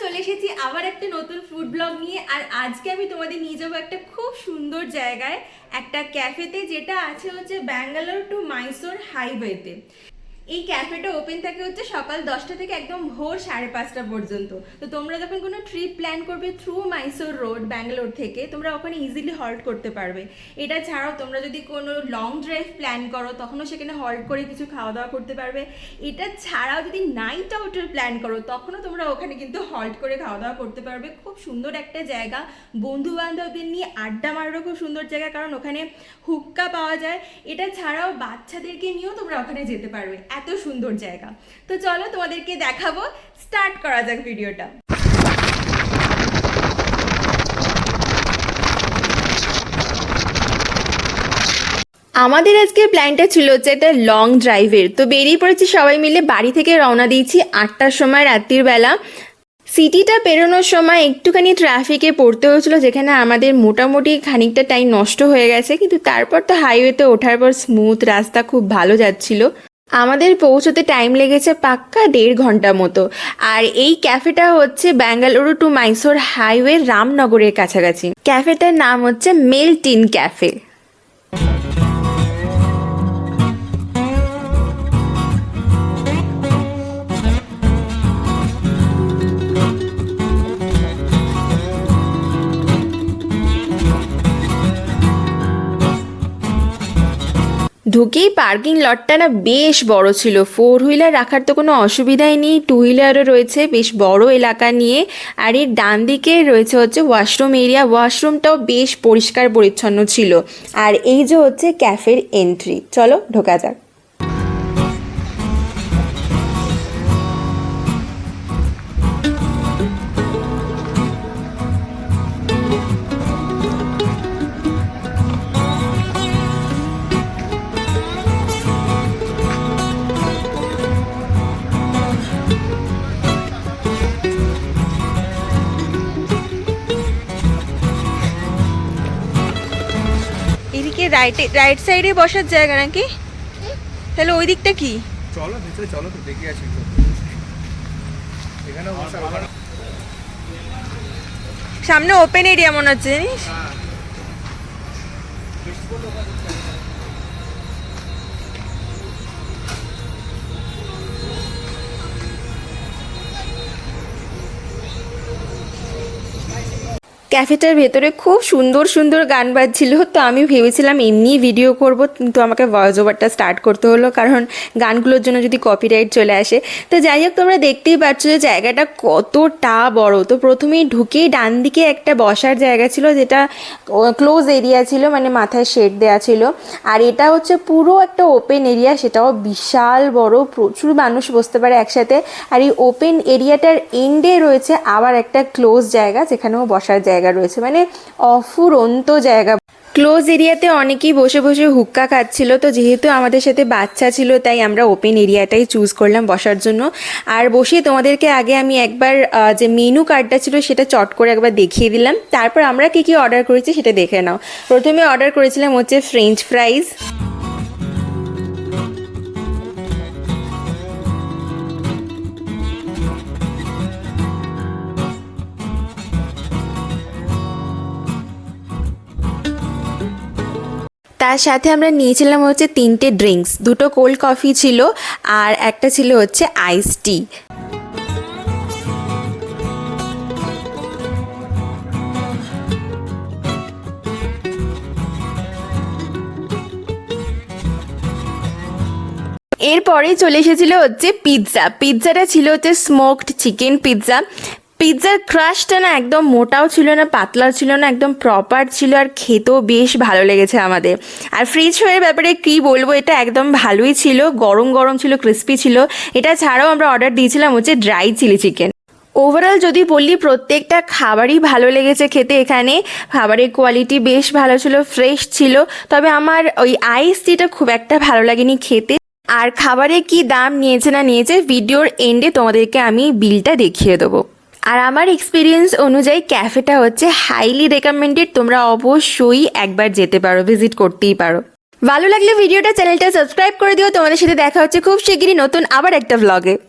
চলে এসেছি আবার একটা নতুন ফুড ব্লগ নিয়ে। আর আজকে আমি তোমাদের নিয়ে যাবো একটা খুব সুন্দর জায়গায়, একটা ক্যাফেতে, যেটা আছে হচ্ছে ব্যাঙ্গালোর টু মাইসোর হাইওয়েতে। এই ক্যাফেটা ওপেন থাকে হচ্ছে সকাল 10টা থেকে একদম ভোর 5:30 পর্যন্ত। তো তোমরা যখন কোনো ট্রিপ প্ল্যান করবে থ্রু মাইসোর রোড ব্যাঙ্গালোর থেকে, তোমরা ওখানে ইজিলি হল্ট করতে পারবে। এটা ছাড়াও তোমরা যদি কোনো লং ড্রাইভ প্ল্যান করো তখনও সেখানে হল্ট করে কিছু খাওয়া দাওয়া করতে পারবে। এটা ছাড়াও যদি নাইট আউটের প্ল্যান করো তখনও তোমরা ওখানে কিন্তু হল্ট করে খাওয়া দাওয়া করতে পারবে। খুব সুন্দর একটা জায়গা, বন্ধু বান্ধবদের নিয়ে আড্ডা মারারও খুব সুন্দর জায়গা, কারণ ওখানে হুক্কা পাওয়া যায়। এটা ছাড়াও বাচ্চাদেরকে নিয়েও তোমরা ওখানে যেতে পারবে, এত সুন্দর জায়গা। তো চলো তোমাদেরকে দেখাবো, স্টার্ট করা যাক ভিডিওটা। আমাদের আজকে প্ল্যানটা ছিল হচ্ছে একটা লং ড্রাইভের। তো বেরিয়ে পড়েছি সবাই মিলে, বাড়ি থেকে রওনা দিয়েছি 8টার সময় রাত্রির বেলা। সিটিটা পেরোনোর সময় একটুখানি ট্রাফিকে পড়তে হয়েছিল, যেখানে আমাদের মোটামুটি খানিকটা টাইম নষ্ট হয়ে গেছে, কিন্তু তারপর তো হাইওয়েতে ওঠার পর স্মুথ রাস্তা, খুব ভালো যাচ্ছিল। আমাদের পৌঁছতে টাইম লেগেছে পাক্কা 1.5 ঘন্টা মতো। আর এই ক্যাফেটা হচ্ছে ব্যাঙ্গালুরু টু মাইসোর হাইওয়ে রামনগরের কাছাকাছি। ক্যাফেটার নাম হচ্ছে মেল্ট ইন ক্যাফে। ঢুকেই পার্কিং লটটা না বেশ বড় ছিল, 4 হুইলার রাখার তো কোনো অসুবিধাই নেই, 2 হুইলারও রয়েছে, বেশ বড় এলাকা নিয়ে। আর এর ডান দিকে রয়েছে হচ্ছে ওয়াশরুম এরিয়া, ওয়াশরুমটাও বেশ পরিষ্কার পরিচ্ছন্ন ছিল। আর এই যে হচ্ছে ক্যাফের এন্ট্রি, চলো ঢোকা যাক। এদিকে রাইট সাইডে বসার জায়গা নাকি? তাহলে ওই দিকটা কি? চলো ভিতরে, চলো তো দেখে আসি। এখানে সামনে ওপেন এরিয়া মনে হচ্ছে, জানিস? ক্যাফেটার ভেতরে খুব সুন্দর সুন্দর গান বাজছিল। তো আমি ভেবেছিলাম এমনি ভিডিও করব, কিন্তু আমাকে ভয়েস ওভারটা স্টার্ট করতে হলো, কারণ গানগুলোর জন্য যদি কপিরাইট চলে আসে। তো যাই হোক, তোমরা দেখতেই পাচ্ছ যে জায়গাটা কতটা বড়। তো প্রথমেই ঢুকেই ডান দিকে একটা বসার জায়গা ছিল, যেটা ক্লোজ এরিয়া ছিল, মানে মাথায় শেড দেওয়া ছিল। আর এটা হচ্ছে পুরো একটা ওপেন এরিয়া, সেটাও বিশাল বড়, প্রচুর মানুষ বসতে পারে একসাথে। আর এই ওপেন এরিয়াটার এন্ডে রয়েছে আবার একটা ক্লোজ জায়গা, যেখানেও বসার জায়গা রয়েছে, মানে অফুরন্ত জায়গা। ক্লোজ এরিয়াতে অনেকেই বসে বসে হুক্কা খাচ্ছিল। তো যেহেতু আমাদের সাথে বাচ্চা ছিল, তাই আমরা ওপেন এরিয়াটাই চুজ করলাম বসার জন্য। আর বসে তোমাদেরকে আগে আমি একবার যে মেনু কার্ডটা ছিল সেটা চট করে একবার দেখিয়ে দিলাম, তারপর আমরা কী কী অর্ডার করেছি সেটা দেখে নাও। প্রথমে অর্ডার করেছিলাম হচ্ছে ফ্রেঞ্চ ফ্রাইজ। তার সাথে আমরা নিয়েছিলাম হচ্ছে 3টে ড্রিঙ্কস, 2টো কোল্ড কফি ছিল আর একটা ছিল হচ্ছে আইস টি। এরপরেই চলে এসেছিল হচ্ছে পিৎজা। পিৎজাটা ছিল হচ্ছে স্মোকড চিকেন পিৎজা। পিৎজার ক্রাশটা না একদম মোটাও ছিল না, পাতলাও ছিল না, একদম প্রপার ছিল, আর খেতেও বেশ ভালো লেগেছে আমাদের। আর ফ্রেঞ্চ ফ্রাইয়ের ব্যাপারে কী বলবো, এটা একদম ভালোই ছিল, গরম গরম ছিল, ক্রিস্পি ছিল। এটা ছাড়াও আমরা অর্ডার দিয়েছিলাম হচ্ছে ড্রাই চিলি চিকেন। ওভারঅল যদি বললি, প্রত্যেকটা খাবারই ভালো লেগেছে খেতে। এখানে খাবারের কোয়ালিটি বেশ ভালো ছিল, ফ্রেশ ছিল। তবে আমার ওই আইস টিটা খুব একটা ভালো লাগেনি খেতে। আর খাবারে কি দাম নিয়েছে না নিয়েছে, ভিডিওর এন্ডে তোমাদেরকে আমি বিলটা দেখিয়ে দেবো। আর আমার এক্সপিরিয়েন্স অনুযায়ী ক্যাফেটা হচ্ছে হাইলি রেকমেন্ডেড, তোমরা অবশ্যই একবার যেতে পারো, ভিজিট করতেই পারো। ভালো লাগলে ভিডিওটা, চ্যানেলটা সাবস্ক্রাইব করে দিও। তোমাদের সাথে দেখা হচ্ছে খুব শিগগিরই নতুন আবার একটা ভ্লগে।